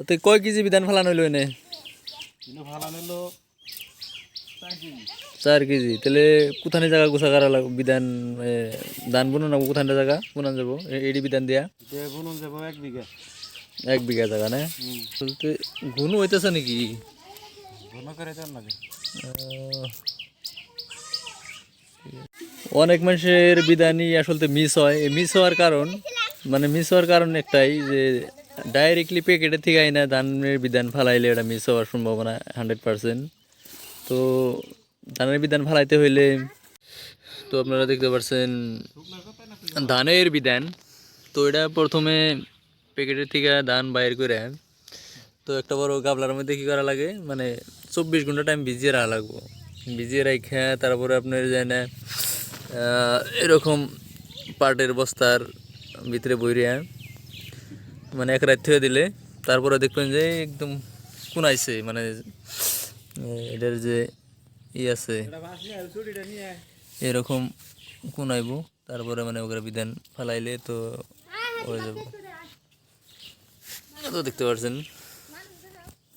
তো কয় কেজি বিধান ফালানো হইলো এনে? ফালানো হলো 4 কেজি। তাহলে কোথানে জায়গা গোছা করা লাগবে বিধান? ধান বুনো না কোথানে জায়গা বুনান যাবো এডি বিধান দিয়া? বুনুন যাবো 1 বিঘা। 1 বিঘা জায়গা না? বলতে ঘুনু হইতেছে নাকি? ঘন করে দেন লাগে। অনেক মানুষের বিধানই আসলে মিস হয়। মিস হওয়ার কারণ মিস হওয়ার কারণ একটাই যে ডাইরেক্টলি প্যাকেটের থেকে আইনা ধানের বিধান ফালাইলে এটা মিস হওয়ার সম্ভাবনা 100%। তো ধানের বিধান ফালাইতে হইলে তো আপনারা দেখতে পাচ্ছেন ধানের বিধান। তো এটা প্রথমে প্যাকেটের থেকে ধান বাইর করে তো একটা বড় গাবলার মধ্যে কী করা লাগে 24 ঘন্টা টাইম ভিজিয়ে রাখা লাগবো। ভিজিয়ে রাখা তারপরে আপনার যায় না এরকম পাটের বস্তার ভিতরে বইরিয়া এক রাত থেকে দিলে তারপরে দেখবেন যে একদম কুনাইছে এটার যে আছে এরকম কুনাইব। তারপরে ওগুলো বিধান ফালাইলে তো হয়ে যাব। তো দেখতে পাচ্ছেন